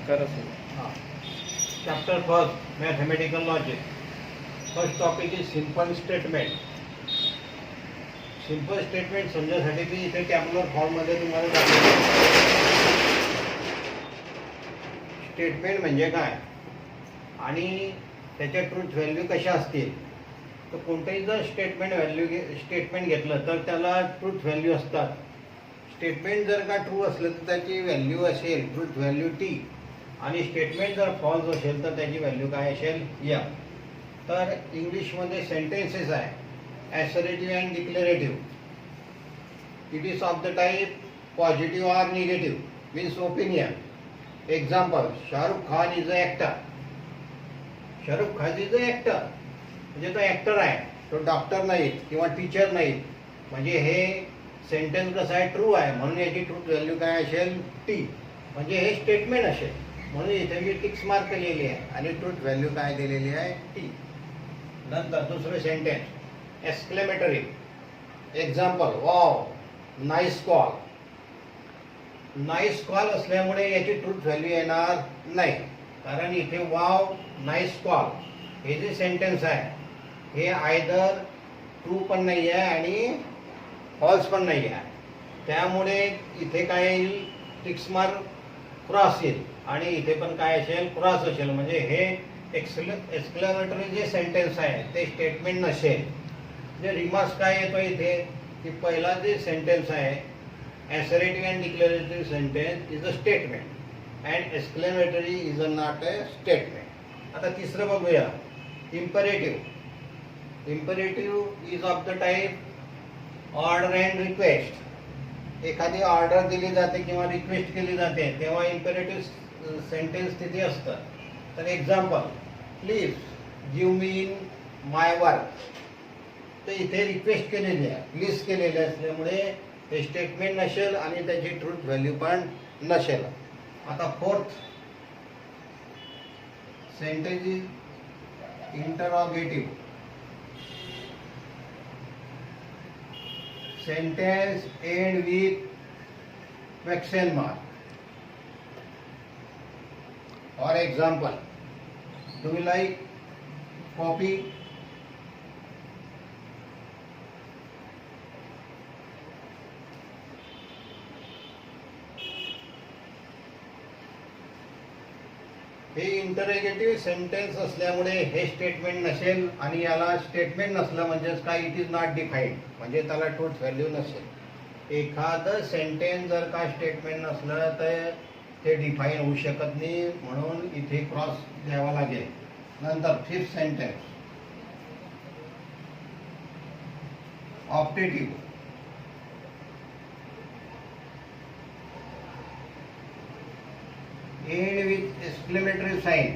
Chapter first, mathematical logic. First topic is simple statement. Simple statement समजण्यासाठी मी इथे tabular फॉर्ममध्ये तुम्हाला दाखवतो. स्टेटमेंट म्हणजे काय आणि त्याच्या ट्रूथ व्हॅल्यू कशा असतील. तर कोणतंही जर स्टेटमेंट घेतलं तर त्याला ट्रूथ व्हॅल्यू असतात. स्टेटमेंट जर का ट्रू असलं तर त्याची व्हॅल्यू असेल ट्रूथ व्हॅल्यू टी, आणि स्टेटमेंट जर फॉल्स असेल तर त्याची व्हॅल्यू काय असेल या. तर इंग्लिशमध्ये सेंटेन्सेस आहे assertive and declarative. It is of the type positive or negative, means opinion. Example, Shahrukh Khan is an actor. Shahrukh Khan is an actor. म्हणजे तो ॲक्टर आहे, तो डॉक्टर नाहीत किंवा टीचर नाहीत. म्हणजे हे सेंटेन्स कसं आहे ट्रू आहे म्हणून याची ट्रूथ व्हॅल्यू काय असेल टी. म्हणजे हे स्टेटमेंट असेल म्हणून इथे मी टिक्स मार्क केलेली आहे आणि ट्रूथ व्हॅल्यू काय दिलेली आहे टी. नंतर दुसरं sentence exclamatory. Example, wow nice call. Nice call असल्यामुळे याची ट्रूथ व्हॅल्यू येणार नाही, कारण इथे वाव नाईस कॉल हे जे सेंटेन्स आहे हे आयदर ट्रू पण नाही आहे आणि फॉल्स पण नाही आहे. त्यामुळे इथे काय येईल टिक्स मार्क क्रॉस येईल आणि इथे पण काय असेल क्रॉस असेल. म्हणजे हे एक्सक्लेमेटरी जे सेंटेन्स आहे ते स्टेटमेंट नसेल. जे रिमार्क्स काय येतो इथे की पहिला जे सेंटेन्स आहे assertive and declarative sentence is a statement and exclamatory is not a statement. आता तिसरं बघूया imperative. Imperative is of the type order and request. एखादी ऑर्डर दिली जाते किंवा रिक्वेस्ट केली जाते तेव्हा imperative सेंटेन्स तिथे असतं. तर example, please give me in my work. तर इथे रिक्वेस्ट केलेली आहे, प्लीज केलेली असल्यामुळे ते स्टेटमेंट नसेल आणि त्याची ट्रूथ व्हॅल्यू पण नसेल. आता fourth sentence is interrogative. Sentence end with question mark. For example, do you like coffee. हे इंटररोगेटिव्ह सेंटेन्स असल्यामुळे हे स्टेटमेंट नसेल आणि याला स्टेटमेंट नसलं म्हणजेच काय इट इज नॉट डिफाईन्ड, म्हणजे त्याला ट्रूथ व्हॅल्यू नसेल. एखादं सेंटेन्स जर का स्टेटमेंट नसलं तर ते डिफाईन होऊ शकत नाही, म्हणून इथे क्रॉस द्यावा लागेल. नंतर fifth sentence optative. End with exclamatory sign.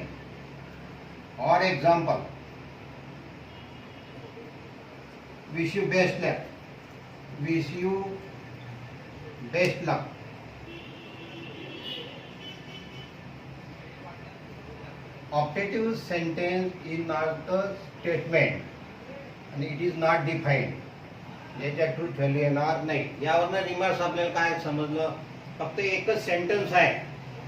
Or example, wish you best luck. Wish you best luck. Optative sentence is not a statement and it is not defined. याच्या ट्रूथ व्हॅल्यू येणार नाही. यावरनं remarks आपल्याला काय समजलं, फक्त एकच sentence आहे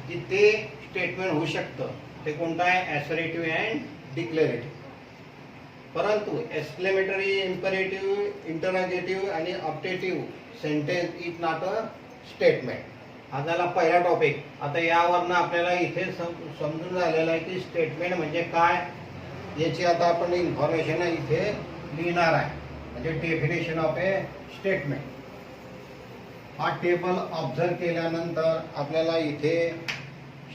की ते स्टेटमेंट होऊ शकतं. ते कोणतं आहे ॲसरेटिव्ह अँड डिक्लेरेटिव्ह. परंतु एक्सक्लेमेटरी, इम्पेरेटिव्ह, इंटररोगेटिव्ह आणि optative sentence is not a statement. हा झाला पहिला टॉपिक. आता यावरनं आपल्याला इथे समजून झालेलं आहे की स्टेटमेंट म्हणजे काय. याची आता आपण इन्फॉर्मेशन इथे लिहिणार आहे, म्हणजे डेफिनेशन ऑफ ए स्टेटमेंट. हा टेबल ऑब्झर्व केल्यानंतर आपल्याला इथे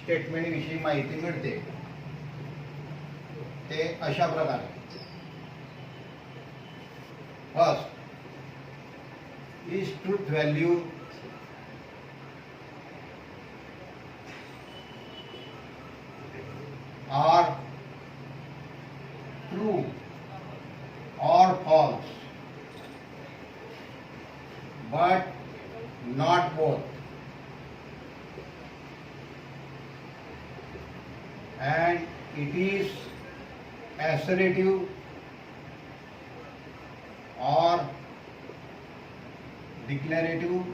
स्टेटमेंट विषयी माहिती मिळते. ते अशा प्रकारे, first is truth value are true or false, but not both. And it is assertive or declarative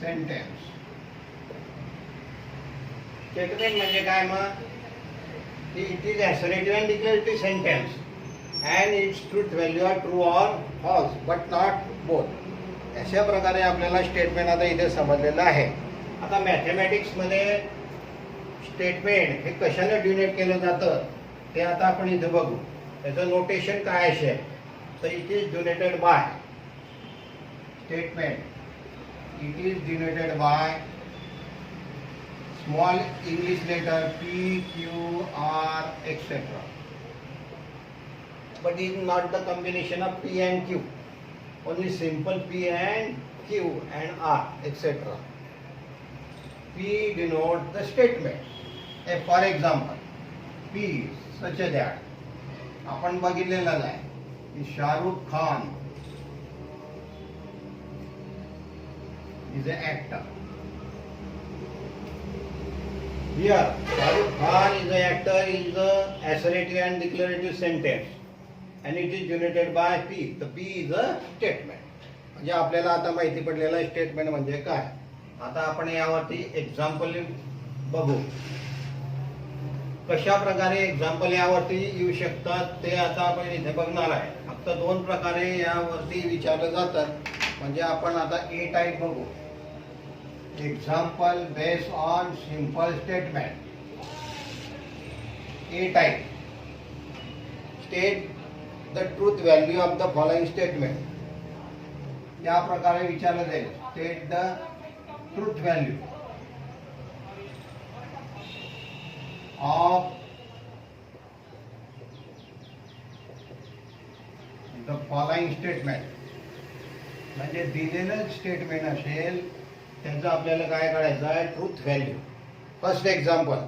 sentence. Statement म्हणजे काय मग? It is assertive and declarative sentence and its truth value are true or false but not both. अशा प्रकारे आपल्याला statement आता इथे समजलेलं आहे. आता मॅथमॅटिक्समध्ये स्टेटमेंट हे कशाने डिनोट केलं जातं ते आता आपण इथे बघू. त्याचं नोटेशन काय असेल तर it is denoted by statement. It is denoted by small English letter P, Q, R, etc. But it is not the combination of P and Q. Only simple P and Q and R, etc. P denote the statement. For example, P such as that. आपण बघितलेलं आहे की Shahrukh Khan is an actor. Here, Shahrukh Khan is an actor is a assertive and declarative sentence and it is denoted by P. The P is a statement. म्हणजे आपल्याला आता माहिती पडलेलं statement म्हणजे काय. आता आपण यावरती एक्झाम्पल बघू. कशा प्रकारे एक्झाम्पल यावरती येऊ शकतात ते आता आपण इथे बघणार आहे. फक्त दोन प्रकारे यावरती विचारलं जातात. म्हणजे आपण आता ए टाईप बघू. Example based on simple statement. A type. State the truth value of the following statement. या प्रकारे विचारलं जाईल. State the truth value of the following statement. म्हणजे दिलेलं स्टेटमेंट असेल त्यांचं आपल्याला काय करायचं आहे truth value. First example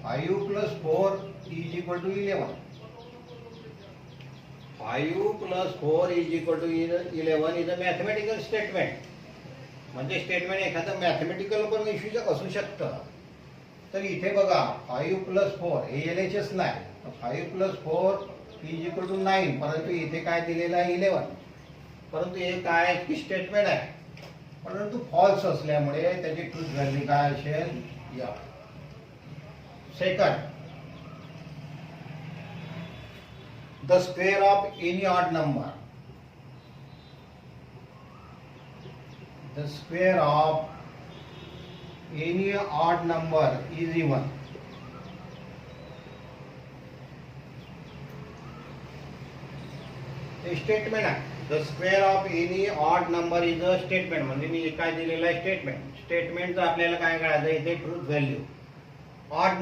5 + 4 = 11. 5 + 4 = 11 is a mathematical statement. म्हणजे स्टेटमेंट एखादं मॅथमॅटिकल पण इश्यू असू शकतं. तर इथे बघा 5 + 4 हे LHS नाही. 5 + 4 = 9. परंतु इथे काय दिलेलं आहे 11. परंतु हे काय की स्टेटमेंट आहे परंतु फॉल्स असल्यामुळे त्याची ट्रूथ व्हॅल्यू काय असेल या. Second the square of any odd number. The square of any odd number is even. Statement आहे. The square of any odd number is a statement. म्हणजे मी काय दिलेलं आहे स्टेटमेंट. स्टेटमेंटचं आपल्याला काय करायचं इथे ट्रूथ व्हॅल्यू. ऑड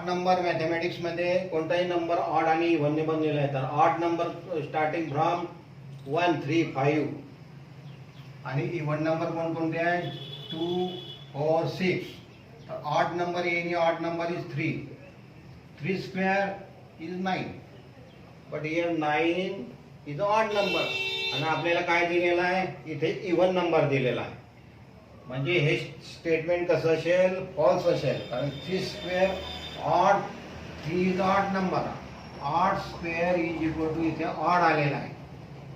नंबर मॅथमॅटिक्समध्ये कोणताही नंबर ऑड आणि इव्हनने बनलेला आहे. तर ऑड नंबर स्टार्टिंग फ्रॉम 1, 3, 5 आणि इव्हन नंबर कोणकोणते आहे 2, 4, 6. तर odd number any odd number is 3. 3 square is 9. But here 9 is odd number आणि आपल्याला काय दिलेलं आहे इथे इव्हन नंबर दिलेला आहे. म्हणजे हे स्टेटमेंट कसं असेल फॉल्स असेल. कारण 3 square odd 3 is odd number. Odd square = इथे ऑड आलेला आहे.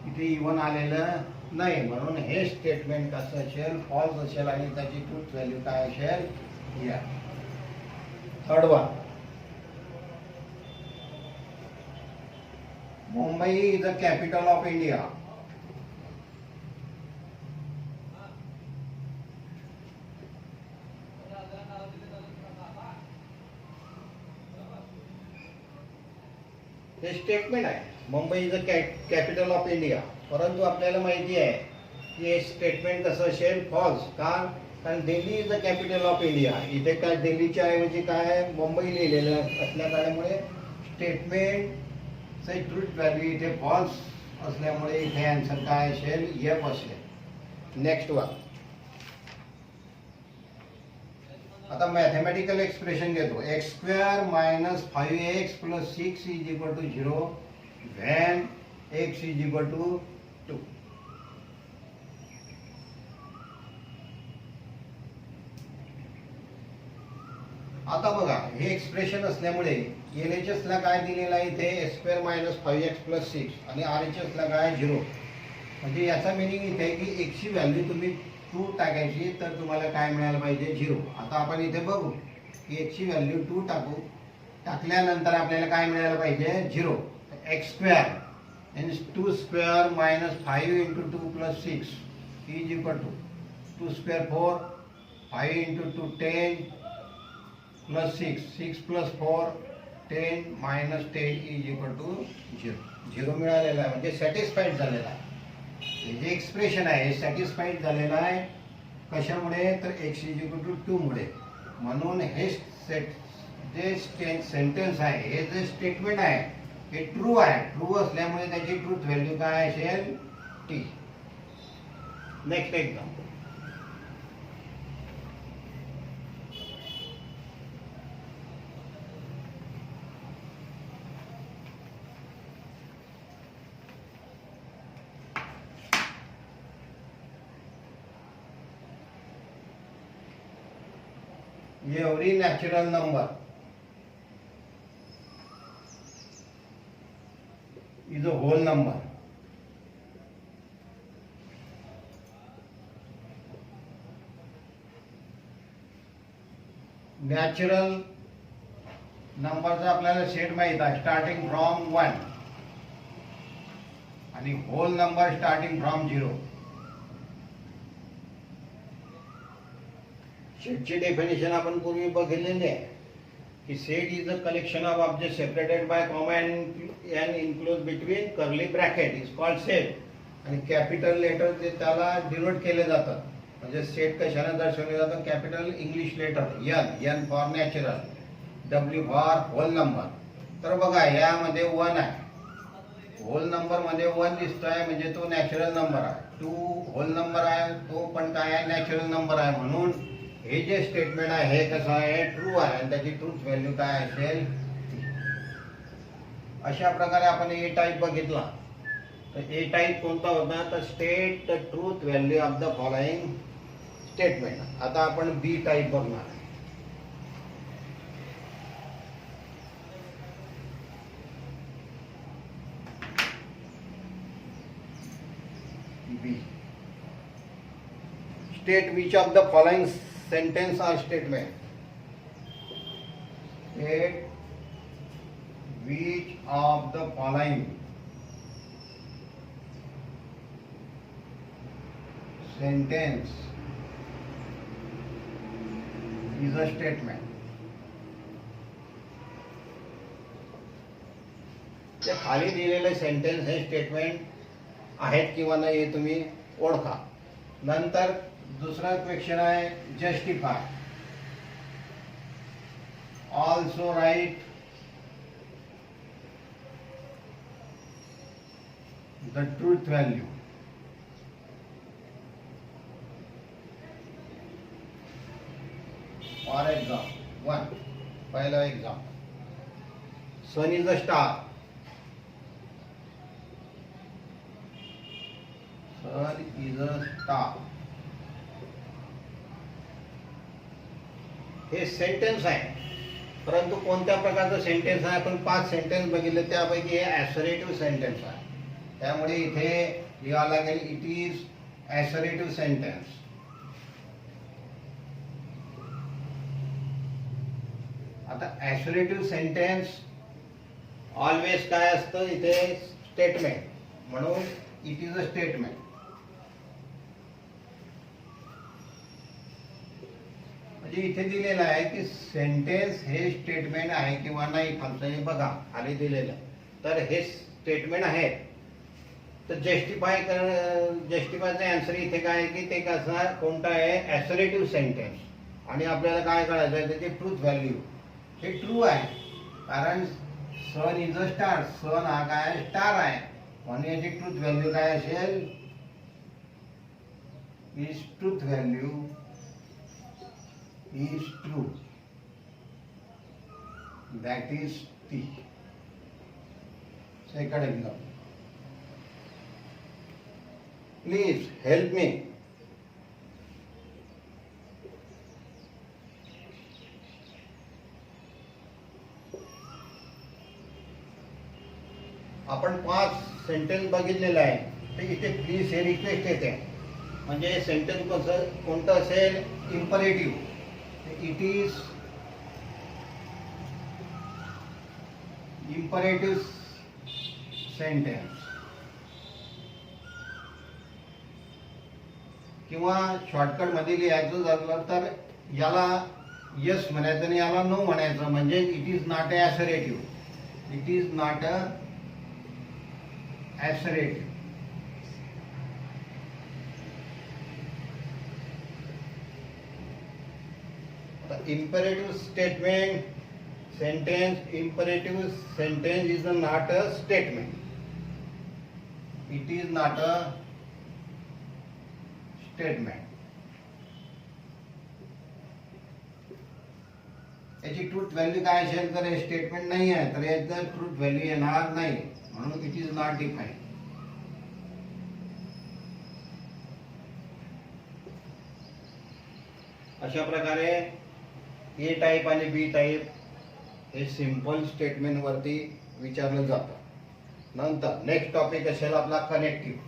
इथे इव्हन आलेलं नाही. म्हणून हे स्टेटमेंट कसं असेल फॉल्स असेल आणि त्याची ट्रूथ व्हॅल्यू काय असेल या. Third one Mumbai is the capital of India. हे स्टेटमेंट आहे Mumbai is the capital of India. परंतु आपल्याला माहिती आहे की हे स्टेटमेंट कसं असेल फॉल्स. कारण Delhi is the capital of India. इथे काय दिल्लीच्या ऐवजी काय मुंबई लिहिलेलं असल्या कारणामुळे स्टेटमेंट ट्रूथ व्हॅल्यू इथे फॉल्स असल्यामुळे इथे आन्सर काय असेल एफ असेल. Next one. आता मॅथमॅटिकल एक्सप्रेशन घेतो. x² - 5x + 6 = 0 when x = 2. आता बघा हे एक्सप्रेशन असल्यामुळे LHS ला काय दिलेलं आहे इथे x² - 5x + 6 आणि RHS ला काय 0. म्हणजे याचा मिनिंग इथे की x ची व्हॅल्यू तुम्ही टू टाकायची तर तुम्हाला काय मिळायला पाहिजे 0. आता आपण इथे बघू की एक्सची व्हॅल्यू 2 टाकू. टाकल्यानंतर आपल्याला काय मिळायला पाहिजे 0. X square means 2 square minus 5 into 2 plus 6 is equal to 2 square 4, 5 into 2 10 plus 6 plus 4 10 minus 10 is equal to 0. 0 मिळालेला आहे म्हणजे सॅटिस्फाईड झालेला आहे. हे जे एक्सप्रेशन आहे हे सॅटिस्फाईड झालेलं आहे. कशामुळे तर एक्स इज इक्वल टू 2 मुळे. म्हणून हे जे सेंटेन्स आहे हे जे स्टेटमेंट आहे हे ट्रू आहे. ट्रू असल्यामुळे त्याची ट्रूथ व्हॅल्यू काय असेल T. Next example. Every natural number is a whole number. Natural नंबरचा आपल्याला सेट माहित आहे स्टार्टिंग फ्रॉम 1 आणि होल नंबर स्टार्टिंग फ्रॉम 0. सेटची डेफिनेशन आपण पूर्वी बघितलेली आहे की set is a collection of object separated by comma and enclose between curly bracket is called set. आणि कॅपिटल लेटर जे त्याला डिनोट केले जातात म्हणजे सेट कशाने दर्शवले जातात capital English letter N for natural, W for whole number. तर बघा यामध्ये 1 आहे. होल नंबर मध्ये 1 दिसतोय म्हणजे तो नॅचरल नंबर आहे. 2 होल नंबर आहे तो पण काय आहे नॅचरल नंबर आहे. म्हणून हे जे स्टेटमेंट आहे हे कसं आहे ट्रू आहे आणि त्याची ट्रूथ व्हॅल्यू काय असेल. अशा प्रकारे आपण ए टाईप बघितला. तर ए टाईप कोणता होता तर state the truth value of the following statement. आता आपण बी टाईप बघणार. बी state which of the following sentence or statement. State which of the following sentence is a statement. जे खाली दिलेले सेंटेन्स हे स्टेटमेंट आहेत किंवा नाही हे तुम्ही ओळखा. नंतर दुसरा क्वेश्चन आहे justify. Also write the truth value. For example 1 पहिला example sun is a star. Sun is a star हे सेंटेन्स आहे. परंतु कोणत्या प्रकारचं सेंटेन्स आहे आपण 5 सेंटेन्स बघितले त्यापैकी हे ॲसरेटिव्ह सेंटेन्स आहे. त्यामुळे इथे लिहावं लागेल इट इज ॲसरेटिव्ह सेंटेन्स. आता ॲसरेटिव्ह सेंटेन्स ऑलवेज काय असतं इथे स्टेटमेंट. म्हणून इट इज अ स्टेटमेंट. म्हणजे इथे दिलेलं आहे की सेंटेन्स हे स्टेटमेंट आहे किंवा नाही फक्त हे बघा खाली दिलेलं. तर हे स्टेटमेंट आहे. तर जस्टिफायचा आन्सर इथे काय आहे की ते कसं कोणता आहे ॲसरेटिव्ह सेंटेन्स. आणि आपल्याला काय करायचं आहे त्याची ट्रूथ व्हॅल्यू हे ट्रू आहे. कारण सन इज अ स्टार. सन हा काय स्टार आहे म्हणून याची ट्रूथ व्हॅल्यू काय असेल is truth value is true. That is T. Second example. Please help me. आपण 5 सेंटेन्स बघितलेले आहे. तर इथे प्लीज हे रिक्वेस्ट येते म्हणजे सेंटेन्स कोणतं असेल, imperative. It is imperative sentence. किंवा शॉर्टकट मध्ये लिहायचं झालं तर याला यस म्हणायचं आणि याला नो म्हणायचं, म्हणजे it is not a assertive. It is not a assertive. Imperative statement sentence, imperative sentence is not a statement. It is not a statement. याची ट्रूथ व्हॅल्यू काय असेल, तर हे स्टेटमेंट नाही आहे तर याचं ट्रूथ व्हॅल्यू येणार नाही, म्हणून इट इज नॉट डिफाईन्ड. अशा प्रकारे ए टाईप आणि बी टाईप हे सिंपल स्टेटमेंट वरती विचारलं जातं. नंतर नेक्स्ट टॉपिक असेल आपला कनेक्टिव्ह.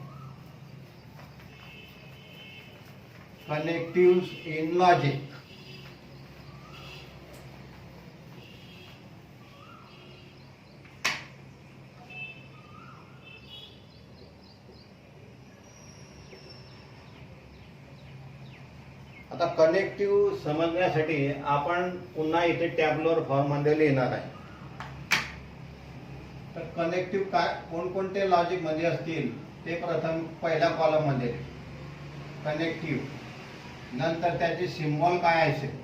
Connective in logic. आता कनेक्टिव्ह समजण्यासाठी आपण पुन्हा इथे टॅब्युलर फॉर्म मध्ये लिहिणार आहे. तर कनेक्टिव्ह काय कोणकोणते लॉजिक मध्ये असतील ते प्रथम पहिल्या कॉलम मध्ये कनेक्टिव्ह. नंतर त्याचे सिम्बॉल काय असेल,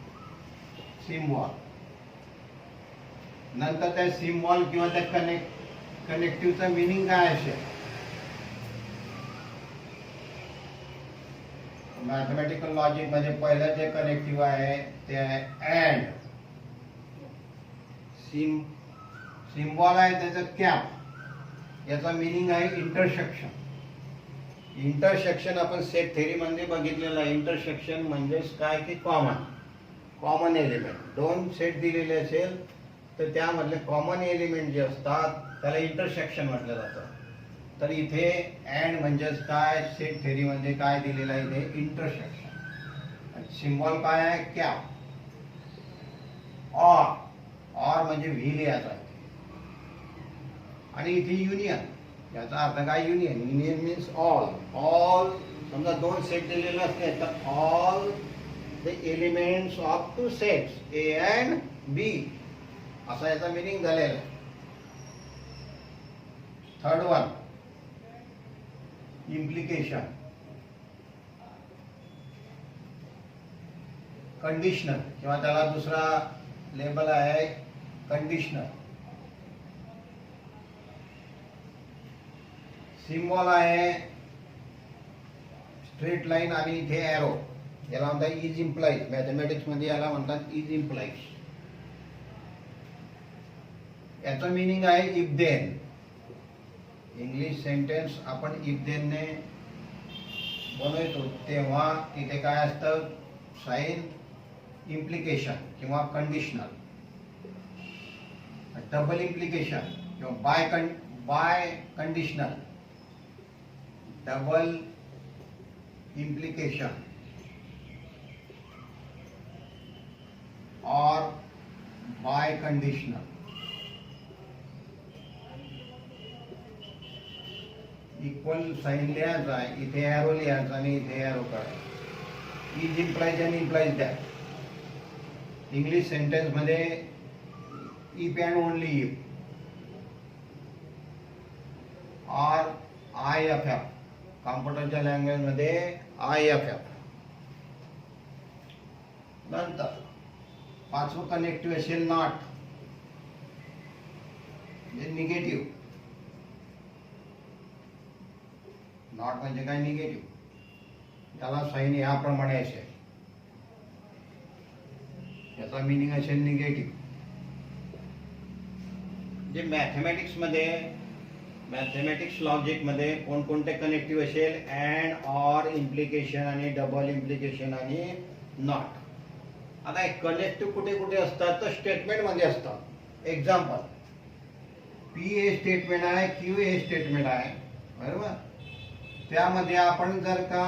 सिम्बॉल. नंतर त्या सिम्बॉल किंवा त्या कनेक्टिव्हचा मिनिंग काय असेल. मॅथमॅटिकल लॉजिक मध्ये पहिलं जे कनेक्टिव्ह आहे ते आहे अँड. सिम्बॉल आहे त्याचं कॅप. याचा मिनिंग आहे इंटरसेक्शन. इंटरसेक्शन आपण सेट थेरी मध्ये बघितलेलं आहे. इंटरसेक्शन म्हणजेच काय की कॉमन एलिमेंट. दोन सेट दिलेले असेल तर त्यामधले कॉमन एलिमेंट जे असतात त्याला इंटरसेक्शन म्हटलं जातं. तर इथे अँड म्हणजेच काय, सेट थेरी म्हणजे काय दिलेलं आहे इथे इंटरसेक्शन. सिम्बॉल काय आहे, कॅप. ऑर म्हणजे व्ही लिहायचा आहे. आणि इथे युनियन, याचा अर्थ काय, युनियन. Union means all. समजा दोन सेट दिलेले असते तर all the elements of two sets A and B असा याचा मिनिंग झालेला आहे. Third one implication. कंडिशनल किंवा त्याला दुसरा लेबल आहे कंडिशनल. सिम्बॉल आहे स्ट्रेट लाईन आणि इथे एरो. याला म्हणतात इज इम्प्लाइज. मॅथमॅटिक्स मध्ये याला म्हणतात इज इम्प्लाइज. याचं मिनिंग आहे इफ देन. इंग्लिश सेंटेन्स आपण इफ देन ने बनवतो तेव्हा इथे काय असतं, साइन इम्प्लिकेशन किंवा कंडिशनल. डबल इम्प्लिकेशन किंवा बाय कंडिशनल. डबल इम्प्लिकेशन और बाय कंडिशनल. इक्वल साइन लिहायचा आहे, इथे एरो लिहायचा आणि इथे एरो काढायचा. इज इम्प्लाइज आणि इम्प्लाइज दॅट. इंग्लिश सेंटेन्स मध्ये इफ अँड ओनली इफ. और IFF. कॉम्प्युटरच्या लँग्वेज मध्ये IFF. नंतर पाचवं कनेक्टिव्ह असेल नॉट, म्हणजे निगेटिव्ह. नॉट म्हणजे काय, निगेटिव्ह. त्याला साइन याप्रमाणे असेल. याचा मिनिंग असेल निगेटिव्ह. जे मॅथमॅटिक्स लॉजिक मध्ये कोणकोणते कनेक्टिव्ह असेल, अँड, ऑर, इम्प्लिकेशन आणि डबल इम्प्लिकेशन आणि नॉट. आता कनेक्टिव्ह कुठे कुठे असतात तर स्टेटमेंट मध्ये असतात. एक्झाम्पल, पी हे स्टेटमेंट आहे, क्यू हे स्टेटमेंट आहे, बरोबर. त्यामध्ये आपण जर का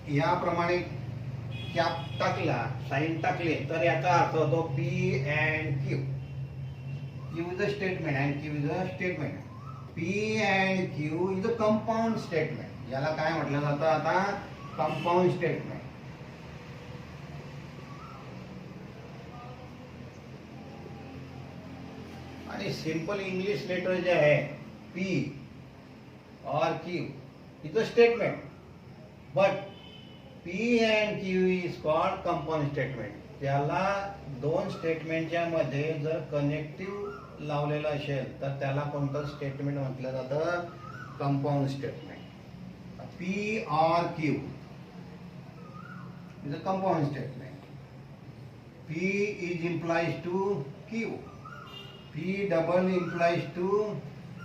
याप्रमाणे कॅप टाकला, साइन टाकले, तर याचा अर्थ होतो P and Q. Q is a statement and Q is a statement. P and Q is a compound statement. याला काय म्हटलं जातं आता? Compound statement. आणि सिंपल इंग्लिश लेटर जे आहे पी और Q is a statement, but P and Q is called compound statement. त्याला दोन स्टेटमेंटच्या मध्ये जर कनेक्टिव्ह लावलेलं असेल तर त्याला कोणतं स्टेटमेंट म्हटलं जातं? Compound statement. पी और Q is a compound statement. P is implies to Q. P double implies to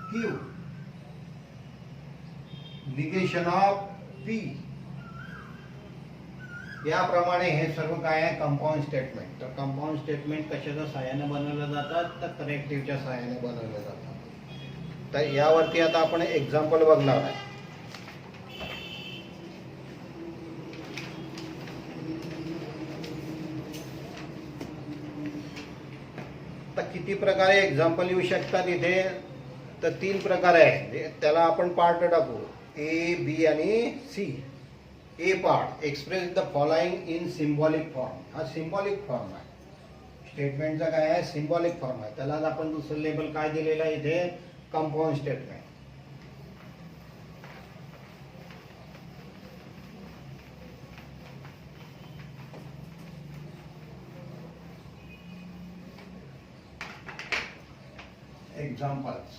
Q. Negation of P. याप्रमाणे हे सर्व काय आहे? Compound statement. तर कंपाऊंड स्टेटमेंट कशाच्या सहाय्याने बनवले जातात? तर कनेक्टिव्हच्या सहाय्याने बनवले जातात. तर यावरती आता आपण एक्झाम्पल बघणार आहे. किती प्रकारे एक्झाम्पल येऊ शकतात इथे? तर 3 प्रकार आहे. त्याला आपण पार्ट टाकू, ए, बी आणि C. A part, express the following in symbolic form. हा सिम्बॉलिक फॉर्म आहे. स्टेटमेंटचा काय आहे? सिम्बॉलिक फॉर्म आहे. त्याला आपण दुसरं लेबल काय दिलेलं आहे इथे? Compound statement. Examples.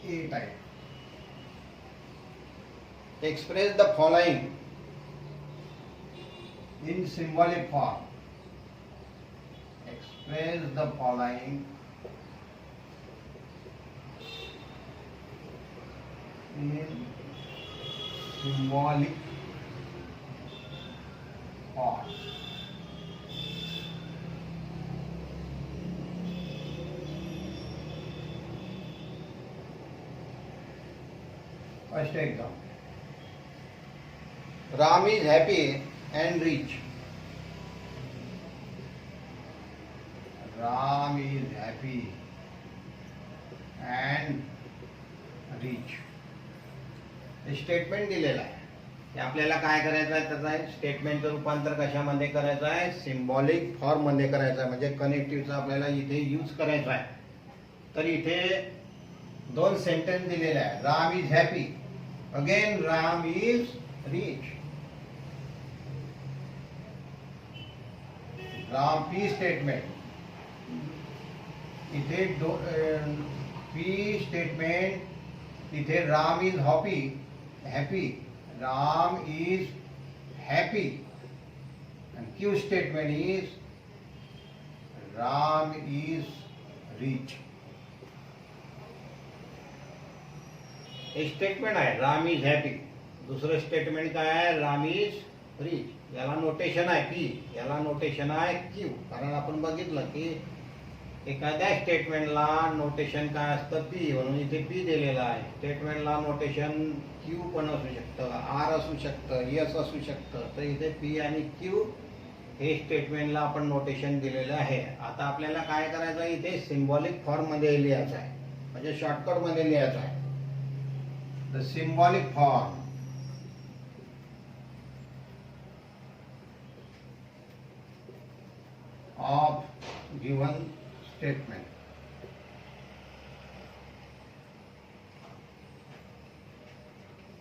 A type. Express the following in symbolic form. Express the following in symbolic form. First example. Ram is happy and rich. Ram is happy and rich. हे statement दिलेलं आहे. हे आपल्याला काय करायचं आहे? त्याचा स्टेटमेंटचं रूपांतर कशामध्ये करायचं आहे? सिम्बॉलिक फॉर्म मध्ये करायचं आहे. म्हणजे कनेक्टिव्हचा आपल्याला इथे यूज करायचा आहे. तर इथे 2 सेंटेन्स दिलेले आहे. Ram is happy. Again, Ram is rich. Ram P statement. इथे P statement. इथे Ram is happy. Ram is happy. And Q statement is Ram is rich. एक स्टेटमेंट आहे राम इज हॅपी. दुसरं स्टेटमेंट काय आहे? Ram is rich. याला नोटेशन आहे P, याला नोटेशन आहे क्यू. कारण आपण बघितलं की एखाद्या स्टेटमेंटला नोटेशन काय असतं? पी. म्हणून इथे पी दिलेला आहे. स्टेटमेंटला नोटेशन क्यू पण असू शकतं, आर असू शकतं, एस असू शकतं. तर इथे पी आणि क्यू हे स्टेटमेंटला आपण नोटेशन दिलेलं आहे. आता आपल्याला काय करायचं आहे? इथे सिम्बॉलिक फॉर्म मध्ये लिहायचं आहे, म्हणजे शॉर्टकट मध्ये लिहायचं आहे. The symbolic form of given statement.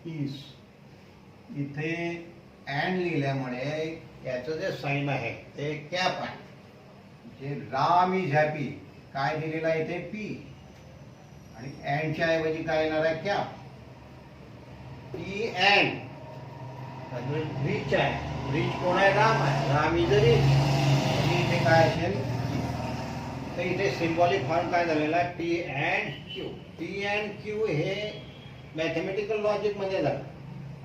Is. इथे and लिहिल्यामुळे याचं जे साइन आहे ते कॅप आहे. जे राम इज हॅपी काय दिलेलं आहे इथे? पी. आणि अँडच्या ऐवजी काय येणार आहे? कॅप. पी अँड रिच आहे. रिच कोण आहे? राम आहे. Ram is rich. इथे काय असेल? तर इथे सिम्बॉलिक फॉर्म काय झालेला आहे? P and Q. P and Q हे मॅथमॅटिकल लॉजिक मध्ये जातं.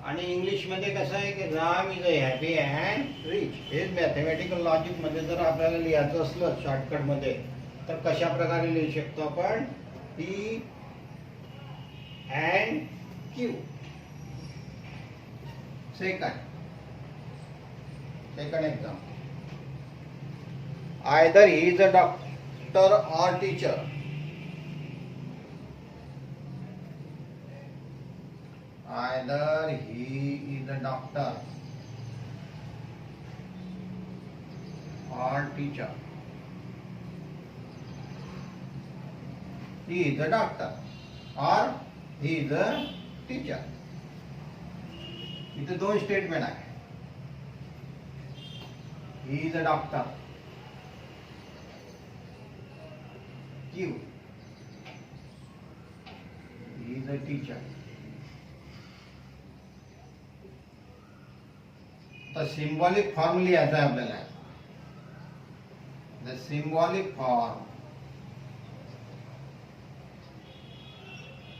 आणि इंग्लिश मध्ये कसं आहे की Ram is happy and rich. हे मॅथमॅटिकल लॉजिक मध्ये जर आपल्याला लिहायचं असलं शॉर्टकट मध्ये तर कशा प्रकारे लिहू शकतो आपण? P and Q. Second example. Either he is a doctor or teacher. Either he is a doctor or teacher. He is a doctor or he is a teacher. इथे दोन स्टेटमेंट आहे. He is a doctor. Q. He is a teacher. तर symbolic form लिहायचा आहे आपल्याला. The symbolic form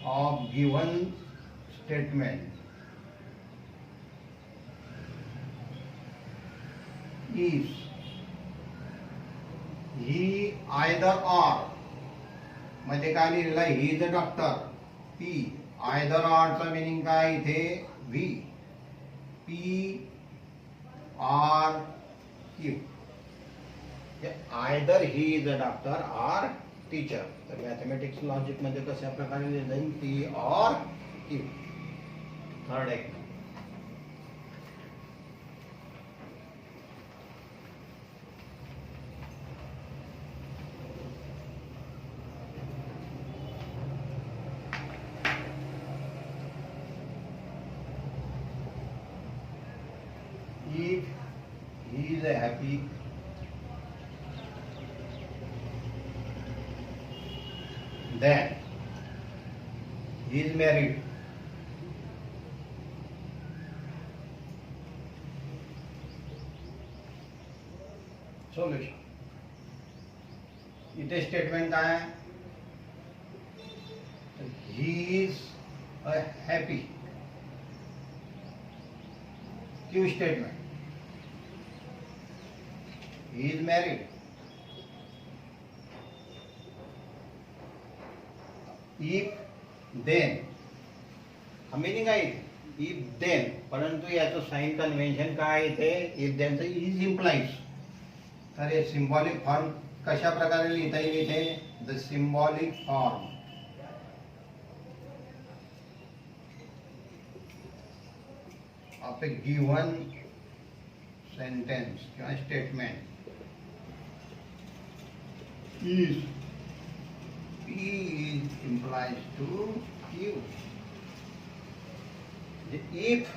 of given statement is he either or. मध्ये काय लिहिलेलं आहे? He is a doctor. P. either or चा मीनिंग काय इथे? V. P or Q. Either he is a doctor or teacher. तर मॅथमॅटिक्स लॉजिक मध्ये कशा प्रकारे लिहिलं जाईल? P or Q. थर्ड एक. If he is happy, then he is married. Solution. इथे स्टेटमेंट काय आहे? He is a happy. Q statement. He is married. If then. हा मीनिंग आहे इथे. If then. परंतु याचं साइन कन्व्हेन्शन काय इथे? If then चं is implies. तर हे सिंबॉलिक फॉर्म कशा प्रकारे लिहिता येईल इथे? The symbolic form of a given sentence किंवा statement is P is implies to Q. If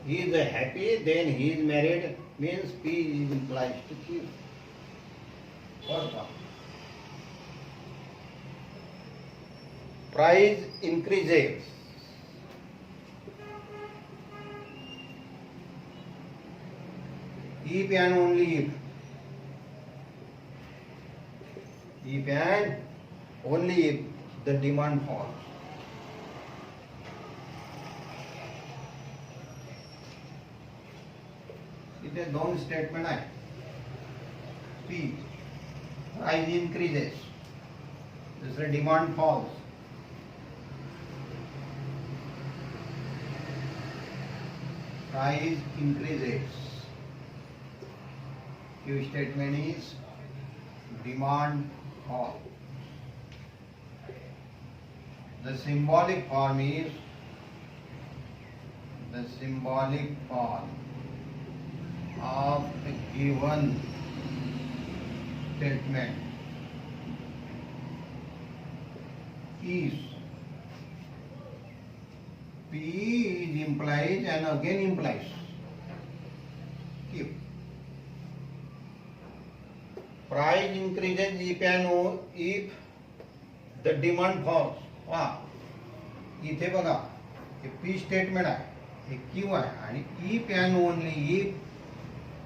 he is happy, then he is married means P is implies to Q. Price increases. If and only if. If and only if the demand falls. इथे दोन statement आहे. P. Price increases. दुसरे demand falls. Price increases. Q statement is demand fall. The symbolic form is the symbolic form of a given statement is P is implies and again implies Q. Price increases if and if the demand falls. इथे बघा हे P statement आहे, हे Q आहे आणि if and only if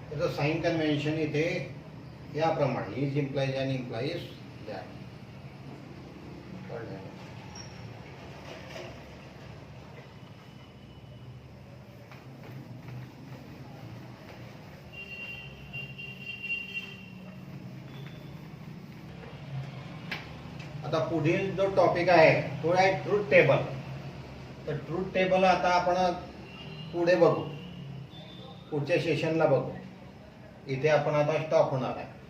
त्याचं sign convention इथे याप्रमाणे is implies and implies that. आता पुढील जो टॉपिक आहे तो आहे ट्रूथ टेबल. तर ट्रूथ टेबल आता आपण पुढे बघू, पुढच्या सेशनला बघू. इथे आपण आता स्टॉप होणार आहे.